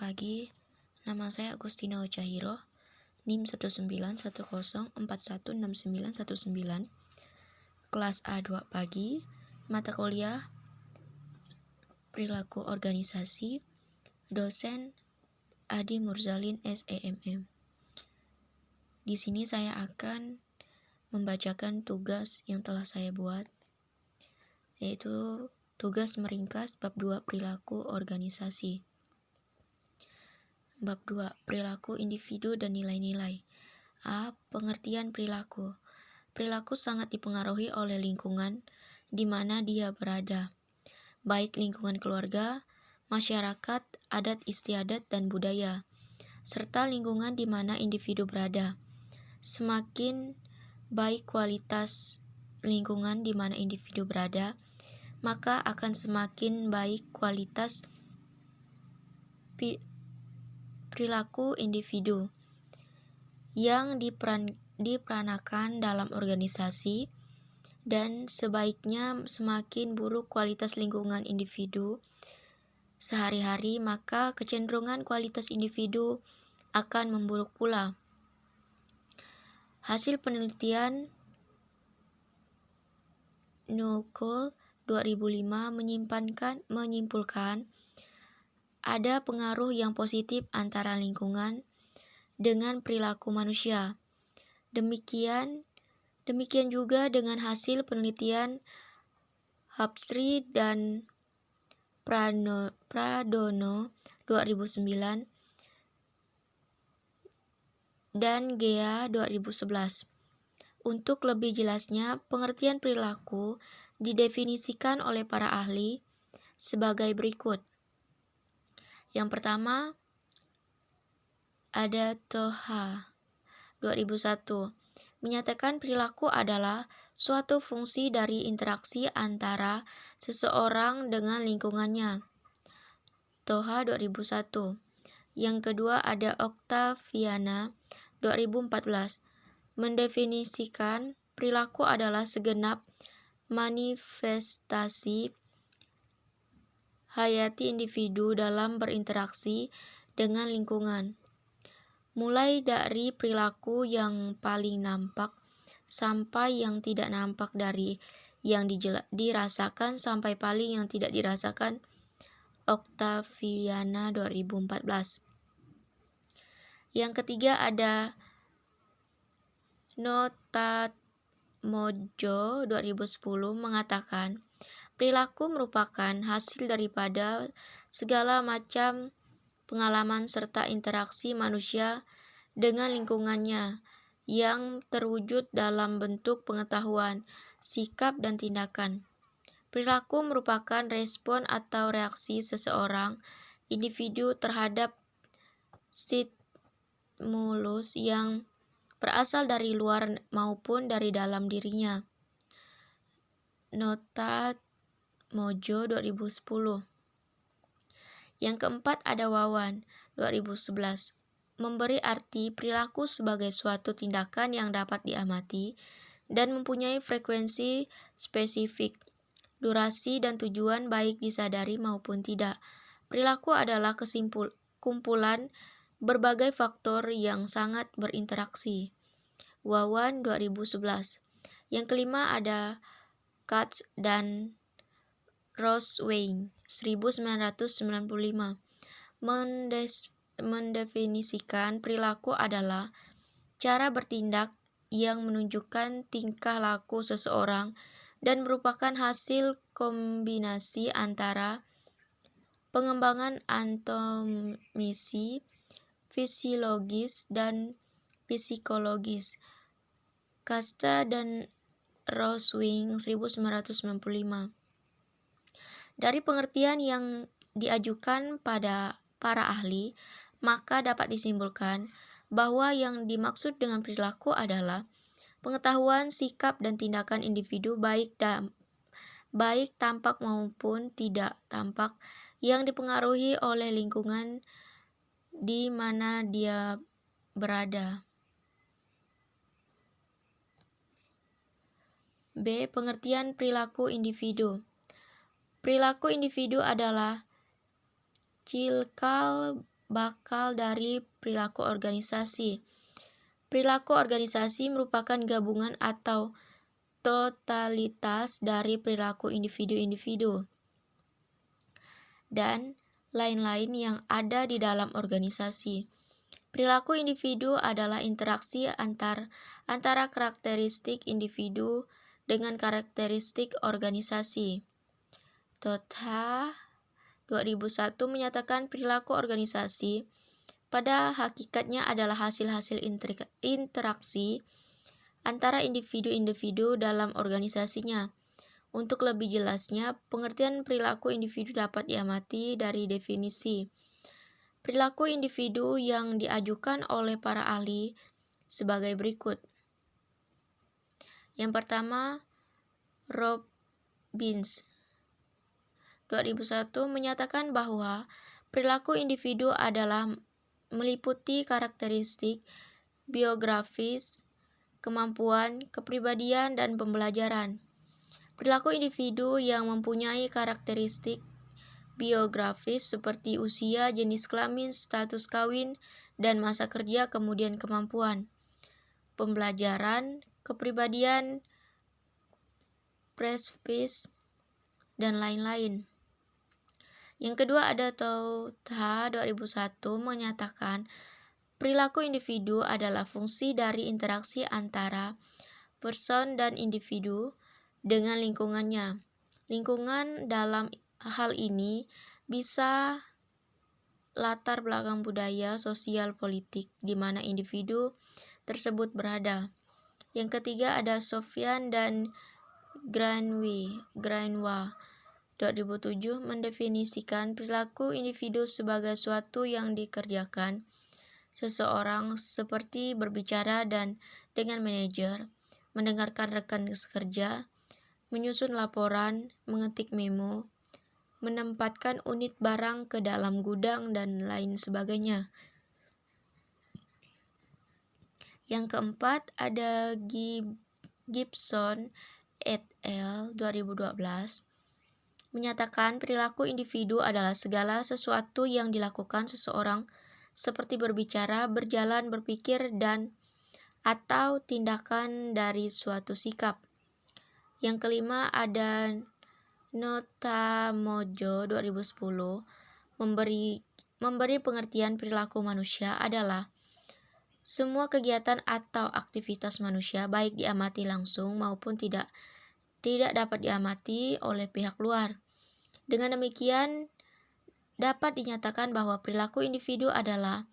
pagi, nama saya Agustina Ochahiro, NIM 19104169199, kelas A2 pagi, mata kuliah Perilaku Organisasi, dosen Adi Murzalin SEMM. Di sini saya akan membacakan tugas yang telah saya buat, yaitu tugas meringkas bab 2 perilaku organisasi. Bab 2 perilaku individu dan nilai-nilai. A. Pengertian perilaku. Perilaku sangat dipengaruhi oleh lingkungan di mana dia berada, baik lingkungan keluarga, masyarakat, adat istiadat dan budaya, serta lingkungan di mana individu berada. Semakin baik kualitas lingkungan di mana individu berada, maka akan semakin baik kualitas perilaku individu yang diperanakan dalam organisasi, dan sebaiknya semakin buruk kualitas lingkungan individu sehari-hari, maka kecenderungan kualitas individu akan memburuk pula. Hasil penelitian Newcole 2005 menyimpulkan ada pengaruh yang positif antara lingkungan dengan perilaku manusia. Demikian juga dengan hasil penelitian Hapsri dan Pradono 2009 dan Gea 2011. Untuk lebih jelasnya, pengertian perilaku didefinisikan oleh para ahli sebagai berikut. Yang pertama, ada Toha 2001 menyatakan perilaku adalah suatu fungsi dari interaksi antara seseorang dengan lingkungannya. Toha 2001. Yang kedua ada Octaviana 2014 mendefinisikan perilaku adalah segenap manifestasi hayati individu dalam berinteraksi dengan lingkungan, mulai dari perilaku yang paling nampak sampai yang tidak nampak, dari yang dirasakan sampai paling yang tidak dirasakan. Octaviana 2014. Yang ketiga ada Notatmojo 2010 mengatakan perilaku merupakan hasil daripada segala macam pengalaman serta interaksi manusia dengan lingkungannya yang terwujud dalam bentuk pengetahuan, sikap, dan tindakan. Perilaku merupakan respon atau reaksi seseorang individu terhadap stimulus yang berasal dari luar maupun dari dalam dirinya. Notatmojo 2010. Yang keempat ada Wawan 2011 memberi arti perilaku sebagai suatu tindakan yang dapat diamati dan mempunyai frekuensi spesifik, durasi dan tujuan baik disadari maupun tidak. Perilaku adalah kumpulan berbagai faktor yang sangat berinteraksi. Wawan 2011. Yang kelima ada Katz dan Roswein 1995 mendefinisikan perilaku adalah cara bertindak yang menunjukkan tingkah laku seseorang dan merupakan hasil kombinasi antara pengembangan anatomisi, fisiologis, dan psikologis. Kasta dan Roswing 1995. Dari pengertian yang diajukan pada para ahli, maka dapat disimpulkan bahwa yang dimaksud dengan perilaku adalah pengetahuan, sikap, dan tindakan individu baik tampak maupun tidak tampak yang dipengaruhi oleh lingkungan di mana dia berada. B. Pengertian perilaku individu. Perilaku individu adalah cikal bakal dari perilaku organisasi. Perilaku organisasi merupakan gabungan atau totalitas dari perilaku individu-individu dan lain-lain yang ada di dalam organisasi. Perilaku individu adalah interaksi antara karakteristik individu dengan karakteristik organisasi. Tota 2001 menyatakan perilaku organisasi pada hakikatnya adalah hasil-hasil interaksi antara individu-individu dalam organisasinya. Untuk lebih jelasnya, pengertian perilaku individu dapat diamati dari definisi. Perilaku individu yang diajukan oleh para ahli sebagai berikut. Yang pertama, Robbins 2001 menyatakan bahwa perilaku individu adalah meliputi karakteristik biografis, kemampuan, kepribadian, dan pembelajaran. Perilaku individu yang mempunyai karakteristik biografis seperti usia, jenis kelamin, status kawin, dan masa kerja, kemudian kemampuan, pembelajaran, kepribadian, prestis, dan lain-lain. Yang kedua ada Tota 2001 menyatakan perilaku individu adalah fungsi dari interaksi antara person dan individu dengan lingkungannya. Lingkungan dalam hal ini bisa latar belakang budaya, sosial, politik di mana individu tersebut berada. Yang ketiga ada Sofyan dan Greenwa 2007 mendefinisikan perilaku individu sebagai suatu yang dikerjakan seseorang seperti berbicara dan dengan manajer, mendengarkan rekan kerja, menyusun laporan, mengetik memo, menempatkan unit barang ke dalam gudang, dan lain sebagainya. Yang keempat ada Gibson et al. 2012 menyatakan perilaku individu adalah segala sesuatu yang dilakukan seseorang seperti berbicara, berjalan, berpikir, dan atau tindakan dari suatu sikap. Yang kelima ada Notamojo 2010 memberi pengertian perilaku manusia adalah semua kegiatan atau aktivitas manusia baik diamati langsung maupun tidak dapat diamati oleh pihak luar. Dengan demikian, dapat dinyatakan bahwa perilaku individu adalah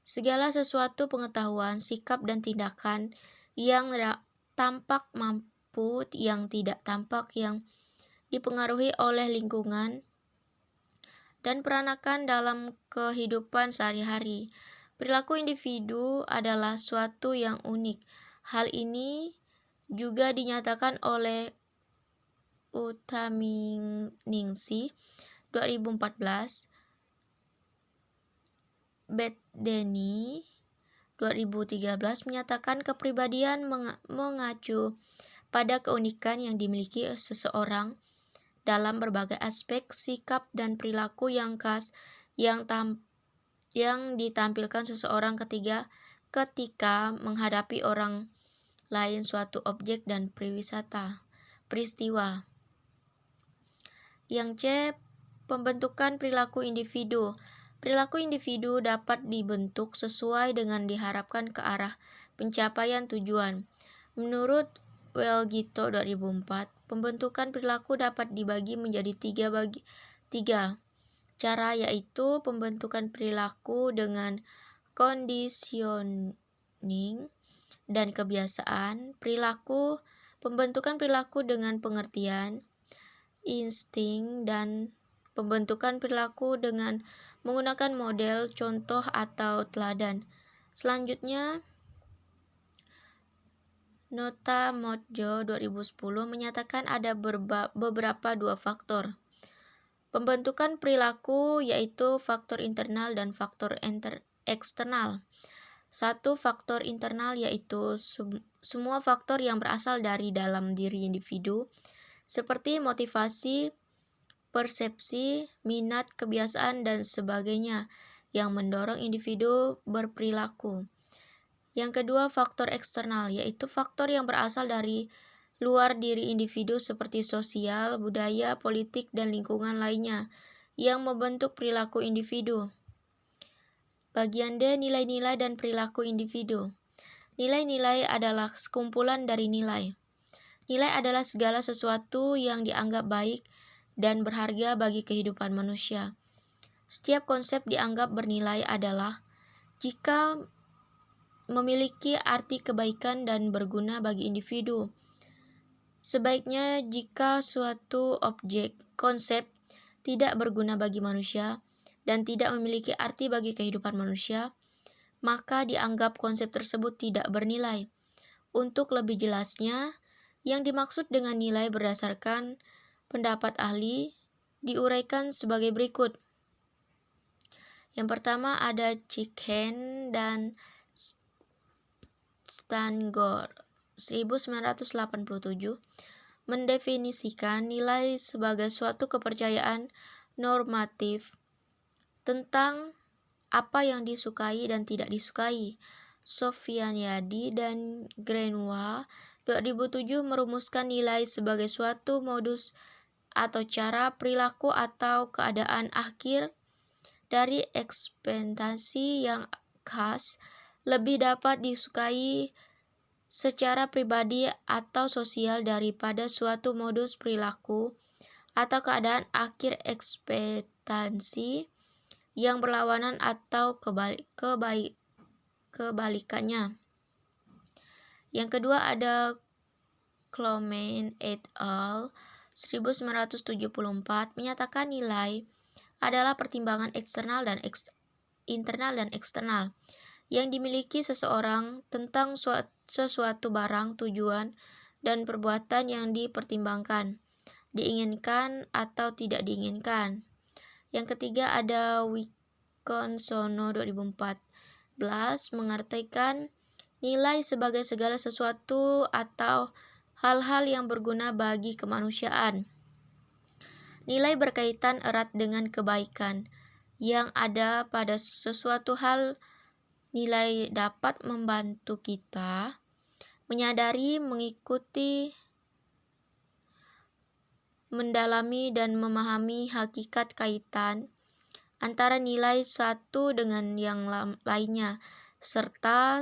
segala sesuatu pengetahuan, sikap, dan tindakan yang tampak mampu, yang tidak tampak, yang dipengaruhi oleh lingkungan dan peranakan dalam kehidupan sehari-hari. Perilaku individu adalah suatu yang unik. Hal ini juga dinyatakan oleh Utaminingsih 2014, Bedeni 2013 menyatakan kepribadian mengacu pada keunikan yang dimiliki seseorang dalam berbagai aspek sikap dan perilaku yang khas yang ditampilkan seseorang ketika menghadapi orang lain, suatu objek, dan peristiwa. Yang C. Pembentukan perilaku individu. Perilaku individu dapat dibentuk sesuai dengan diharapkan ke arah pencapaian tujuan. Menurut Welgito 2004, pembentukan perilaku dapat dibagi menjadi tiga cara, yaitu pembentukan perilaku dengan conditioning dan kebiasaan, pembentukan perilaku dengan pengertian, insting, dan pembentukan perilaku dengan menggunakan model, contoh, atau teladan. Selanjutnya, Notamojo 2010 menyatakan ada beberapa dua faktor pembentukan perilaku, yaitu faktor internal dan faktor eksternal. Satu, faktor internal yaitu semua faktor yang berasal dari dalam diri individu, seperti motivasi, persepsi, minat, kebiasaan, dan sebagainya, yang mendorong individu berperilaku. Yang kedua, faktor eksternal, yaitu faktor yang berasal dari luar diri individu seperti sosial, budaya, politik, dan lingkungan lainnya yang membentuk perilaku individu. Bagian D, nilai-nilai dan perilaku individu. Nilai-nilai adalah sekumpulan dari nilai. Nilai adalah segala sesuatu yang dianggap baik dan berharga bagi kehidupan manusia. Setiap konsep dianggap bernilai adalah jika memiliki arti kebaikan dan berguna bagi individu. Sebaiknya jika suatu objek, konsep, tidak berguna bagi manusia dan tidak memiliki arti bagi kehidupan manusia, maka dianggap konsep tersebut tidak bernilai. Untuk lebih jelasnya, yang dimaksud dengan nilai berdasarkan pendapat ahli diuraikan sebagai berikut. Yang pertama ada Chicken dan Stangor 1987 mendefinisikan nilai sebagai suatu kepercayaan normatif tentang apa yang disukai dan tidak disukai. Sofyaniadi dan Greenwald 2007 merumuskan nilai sebagai suatu modus atau cara, perilaku, atau keadaan akhir dari ekspektasi yang khas lebih dapat disukai secara pribadi atau sosial daripada suatu modus perilaku atau keadaan akhir ekspektasi yang berlawanan atau kebalikannya. Yang kedua ada Clomen et al. 1974 menyatakan nilai adalah pertimbangan internal dan eksternal yang dimiliki seseorang tentang sesuatu barang, tujuan, dan perbuatan yang dipertimbangkan, diinginkan atau tidak diinginkan. Yang ketiga ada Wikonsono 2014 mengartikan nilai sebagai segala sesuatu atau hal-hal yang berguna bagi kemanusiaan. Nilai berkaitan erat dengan kebaikan yang ada pada sesuatu hal. Nilai dapat membantu kita menyadari, mengikuti, mendalami, dan memahami hakikat kaitan antara nilai satu dengan yang lainnya, serta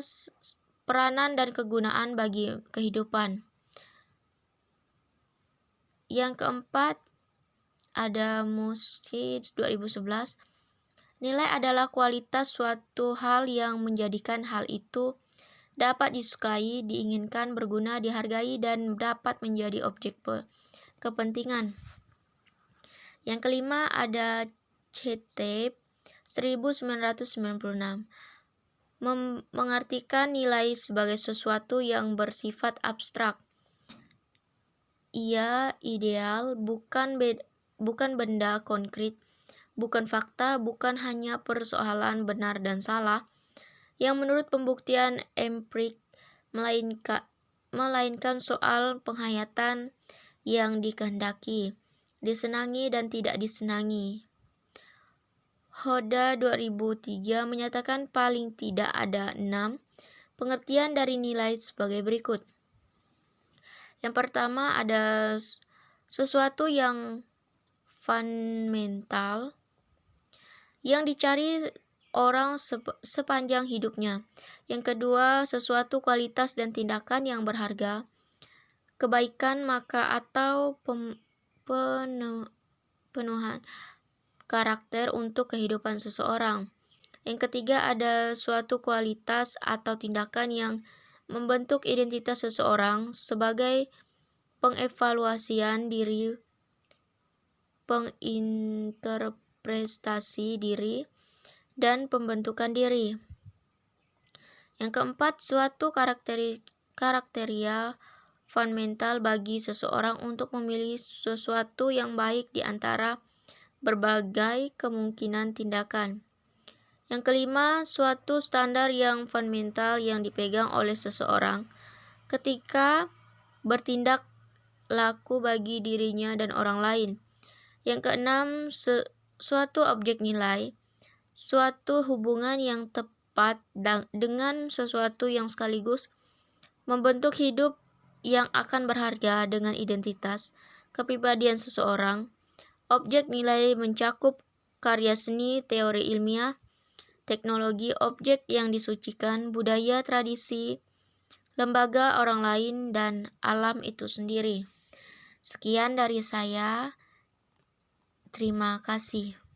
peranan dan kegunaan bagi kehidupan. Yang keempat ada Muskit 2011. Nilai adalah kualitas suatu hal yang menjadikan hal itu dapat disukai, diinginkan, berguna, dihargai, dan dapat menjadi objek kepentingan. Yang kelima ada CT 1996 mengartikan nilai sebagai sesuatu yang bersifat abstrak. Ia ideal, bukan benda konkret, bukan fakta, bukan hanya persoalan benar dan salah, yang menurut pembuktian empirik, melainkan soal penghayatan yang dikehendaki, disenangi dan tidak disenangi. Hoda 2003 menyatakan paling tidak ada 6 pengertian dari nilai sebagai berikut. Yang pertama ada sesuatu yang fundamental yang dicari orang sepanjang hidupnya. Yang kedua, sesuatu kualitas dan tindakan yang berharga, kebaikan maka atau penuhan karakter untuk kehidupan seseorang. Yang ketiga ada suatu kualitas atau tindakan yang membentuk identitas seseorang sebagai pengevaluasian diri, penginterpretasi diri, dan pembentukan diri. Yang keempat, suatu karakteria fundamental bagi seseorang untuk memilih sesuatu yang baik di antara berbagai kemungkinan tindakan. Yang kelima, suatu standar yang fundamental yang dipegang oleh seseorang ketika bertindak laku bagi dirinya dan orang lain. Yang keenam, suatu objek nilai suatu hubungan yang tepat dengan sesuatu yang sekaligus membentuk hidup yang akan berharga dengan identitas kepribadian seseorang. Objek nilai mencakup karya seni, teori ilmiah, teknologi, objek yang disucikan, budaya, tradisi, lembaga orang lain, dan alam itu sendiri. Sekian dari saya. Terima kasih.